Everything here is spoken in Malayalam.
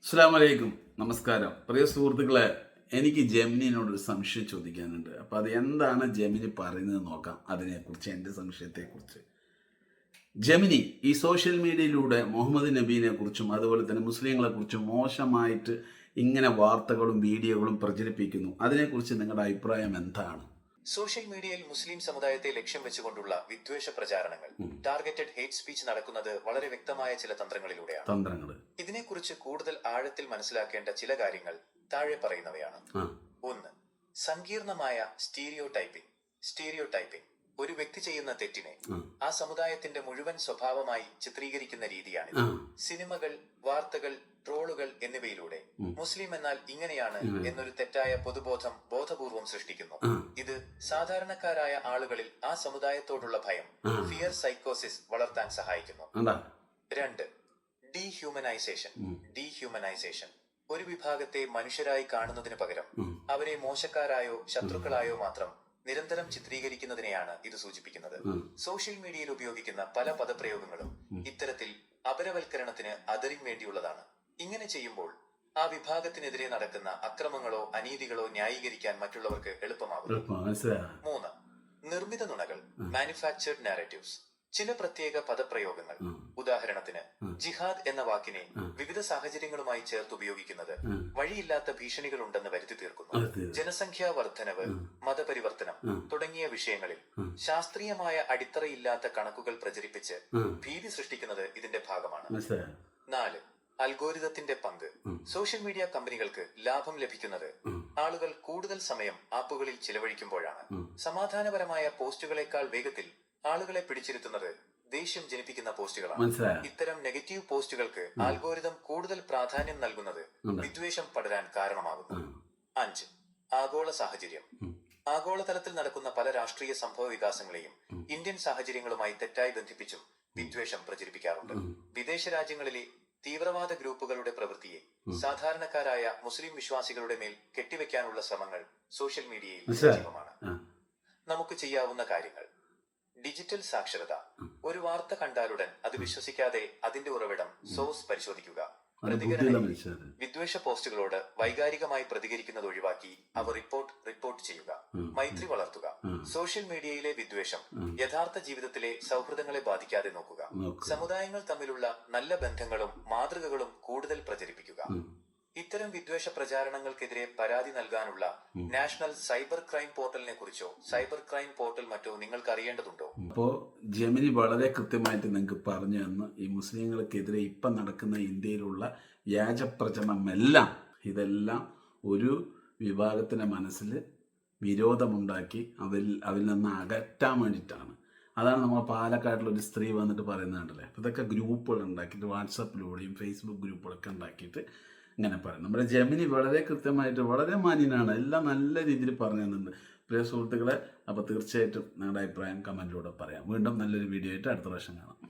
അസ്സലാമു അലൈക്കും. നമസ്കാരം. പ്രിയ സുഹൃത്തുക്കളെ, എനിക്ക് ജെമിനിനോടൊരു സംശയം ചോദിക്കാനുണ്ട്. അപ്പോൾ അത് എന്താണ് ജെമിനി പറയുന്നത് നോക്കാം. അതിനെക്കുറിച്ച്, എൻ്റെ സംശയത്തെക്കുറിച്ച്. ജെമിനി ഈ സോഷ്യൽ മീഡിയയിലൂടെ മുഹമ്മദ് നബീനെ കുറിച്ചും അതുപോലെ തന്നെ മുസ്ലിങ്ങളെക്കുറിച്ചും മോശമായിട്ട് ഇങ്ങനെ വാർത്തകളും വീഡിയോകളും പ്രചരിപ്പിക്കുന്നു. അതിനെക്കുറിച്ച് നിങ്ങളുടെ അഭിപ്രായം എന്താണ്? സോഷ്യൽ മീഡിയയിൽ മുസ്ലിം സമുദായത്തെ ലക്ഷ്യം വെച്ചുകൊണ്ടുള്ള വിദ്വേഷ പ്രചാരണങ്ങൾ, ടാർഗറ്റഡ് ഹേറ്റ് സ്പീച്ച് നടക്കുന്നത് വളരെ വ്യക്തമായ ചില തന്ത്രങ്ങളിലൂടെയാണ്. ഇതിനെക്കുറിച്ച് കൂടുതൽ ആഴത്തിൽ മനസ്സിലാക്കേണ്ട ചില കാര്യങ്ങൾ താഴെ പറയുന്നവയാണ്. 1. സങ്കീർണമായ സ്റ്റീരിയോടൈപ്പിംഗ് ഒരു വ്യക്തി ചെയ്യുന്ന തെറ്റിനെ ആ സമുദായത്തിന്റെ മുഴുവൻ സ്വഭാവമായി ചിത്രീകരിക്കുന്ന രീതിയാണിത്. സിനിമകൾ, വാർത്തകൾ, ട്രോളുകൾ എന്നിവയിലൂടെ മുസ്ലിം എന്നാൽ ഇങ്ങനെയാണ് എന്നൊരു തെറ്റായ പൊതുബോധം ബോധപൂർവം സൃഷ്ടിക്കുന്നു. ഇത് സാധാരണക്കാരായ ആളുകളിൽ ആ സമുദായത്തോടുള്ള ഭയം, ഫിയർ സൈക്കോസിസ് വളർത്താൻ സഹായിക്കുന്നു. 2. ഡീഹ്യൂമനൈസേഷൻ ഒരു വിഭാഗത്തെ മനുഷ്യരായി കാണുന്നതിന് പകരം അവരെ മോശക്കാരായോ ശത്രുക്കളായോ മാത്രം നിരന്തരം ചിത്രീകരിക്കുന്നതിനെയാണ് ഇത് സൂചിപ്പിക്കുന്നത്. സോഷ്യൽ മീഡിയയിൽ ഉപയോഗിക്കുന്ന പല പദപ്രയോഗങ്ങളും ഇത്തരത്തിൽ അപരവൽക്കരണത്തിന് അതിരിന് വേണ്ടിയുള്ളതാണ്. ഇങ്ങനെ ചെയ്യുമ്പോൾ ആ വിഭാഗത്തിനെതിരെ നടക്കുന്ന അക്രമങ്ങളോ അനീതികളോ ന്യായീകരിക്കാൻ മറ്റുള്ളവർക്ക് എളുപ്പമാകും. 3. നിർമ്മിത നുണകൾ, മാനുഫാക്ചർഡ് നാരേറ്റീവ്സ് ചില പ്രത്യേക പദപ്രയോഗങ്ങൾ, ഉദാഹരണത്തിന് ജിഹാദ് എന്ന വാക്കിനെ വിവിധ സാഹചര്യങ്ങളുമായി ചേർത്ത് ഉപയോഗിക്കുന്നത് വഴിയില്ലാത്ത ഭീഷണികൾ ഉണ്ടെന്ന് വരുത്തി തീർക്കുന്നു. ജനസംഖ്യാ വർധനവ്, മതപരിവർത്തനം തുടങ്ങിയ വിഷയങ്ങളിൽ ശാസ്ത്രീയമായ അടിത്തറയില്ലാത്ത കണക്കുകൾ പ്രചരിപ്പിച്ച് ഭീതി സൃഷ്ടിക്കുന്നത് ഇതിന്റെ ഭാഗമാണ്. 4. അൽഗോരിതത്തിന്റെ പങ്ക് സോഷ്യൽ മീഡിയ കമ്പനികൾക്ക് ലാഭം ലഭിക്കുന്നത് ആളുകൾ കൂടുതൽ സമയം ആപ്പുകളിൽ ചിലവഴിക്കുമ്പോഴാണ്. സമാധാനപരമായ പോസ്റ്റുകളെക്കാൾ വേഗത്തിൽ ആളുകളെ പിടിച്ചിരുത്തുന്നത് ദേഷ്യം ജനിപ്പിക്കുന്ന പോസ്റ്റുകളാണ്. ഇത്തരം നെഗറ്റീവ് പോസ്റ്റുകൾക്ക് ആൽഗോരിതം കൂടുതൽ പ്രാധാന്യം നൽകുന്നത് വിദ്വേഷം പടരാൻ കാരണമാകുന്നു. 5. ആഗോള സാഹചര്യം ആഗോളതലത്തിൽ നടക്കുന്ന പല രാഷ്ട്രീയ സംഭവ വികാസങ്ങളെയും ഇന്ത്യൻ സാഹചര്യങ്ങളുമായി തെറ്റായി ബന്ധിപ്പിച്ചും വിദ്വേഷം പ്രചരിപ്പിക്കാറുണ്ട്. വിദേശ രാജ്യങ്ങളിലെ തീവ്രവാദ ഗ്രൂപ്പുകളുടെ പ്രവൃത്തിയെ സാധാരണക്കാരായ മുസ്ലിം വിശ്വാസികളുടെ മേൽ കെട്ടിവെക്കാനുള്ള ശ്രമങ്ങൾ സോഷ്യൽ മീഡിയയിൽ സജീവമാണ്. നമുക്ക് ചെയ്യാവുന്ന കാര്യങ്ങൾ: ഡിജിറ്റൽ സാക്ഷരത ഒരു വാർത്ത കണ്ടാലുടൻ അത് വിശ്വസിക്കാതെ അതിന്റെ ഉറവിടം സോഴ്സ് പരിശോധിക്കുക. വിദ്വേഷ പോസ്റ്റുകളോട് വൈകാരികമായി പ്രതികരിക്കുന്നത് ഒഴിവാക്കി അവ റിപ്പോർട്ട് ചെയ്യുക. മൈത്രി വളർത്തുക സോഷ്യൽ മീഡിയയിലെ വിദ്വേഷം യഥാർത്ഥ ജീവിതത്തിലെ സൗഹൃദങ്ങളെ ബാധിക്കാതെ നോക്കുക. സമുദായങ്ങൾ തമ്മിലുള്ള നല്ല ബന്ധങ്ങളും മാതൃകകളും കൂടുതൽ പ്രചരിപ്പിക്കുക. ഇത്തരം വിദ്വേഷ പ്രചാരണങ്ങൾക്കെതിരെ പരാതി നൽകാനുള്ള നാഷണൽ സൈബർ ക്രൈം പോർട്ടലിനെ കുറിച്ചോ സൈബർ ക്രൈം പോർട്ടൽ മറ്റോ നിങ്ങൾക്ക് അറിയേണ്ടതുണ്ടോ? അപ്പോൾ ജെമിനി വളരെ കൃത്യമായിട്ട് നിങ്ങൾക്ക് പറഞ്ഞു തന്നു. ഈ മുസ്ലിങ്ങൾക്കെതിരെ ഇപ്പം നടക്കുന്ന ഇന്ത്യയിലുള്ള വ്യാജപ്രചരണമെല്ലാം ഇതെല്ലാം ഒരു വിഭാഗത്തിന്റെ മനസ്സിൽ വിരോധമുണ്ടാക്കി അതിൽ നിന്ന് അകറ്റാൻ വേണ്ടിയിട്ടാണ്. അതാണ് നമ്മൾ പാലക്കാട്ടിലൊരു സ്ത്രീ വന്നിട്ട് പറയുന്നുണ്ടല്ലേ. അപ്പോൾ ഇതൊക്കെ ഗ്രൂപ്പുകൾ ഉണ്ടാക്കിയിട്ട് വാട്സപ്പിലൂടെയും ഫേസ്ബുക്ക് ഗ്രൂപ്പുകളൊക്കെ ഉണ്ടാക്കിയിട്ട് ഇങ്ങനെ പറയും. നമ്മുടെ ജെമിനി വളരെ കൃത്യമായിട്ട് വളരെ മാന്യനാണ്, എല്ലാം നല്ല രീതിയിൽ പറഞ്ഞു തന്നുണ്ട്. പ്രിയ സുഹൃത്തുക്കളെ, അപ്പോൾ തീർച്ചയായിട്ടും നിങ്ങളുടെ അഭിപ്രായം കമൻറ്റിലൂടെ പറയാം. വീണ്ടും നല്ലൊരു വീഡിയോ ആയിട്ട് അടുത്ത പ്രാവശ്യം കാണാം.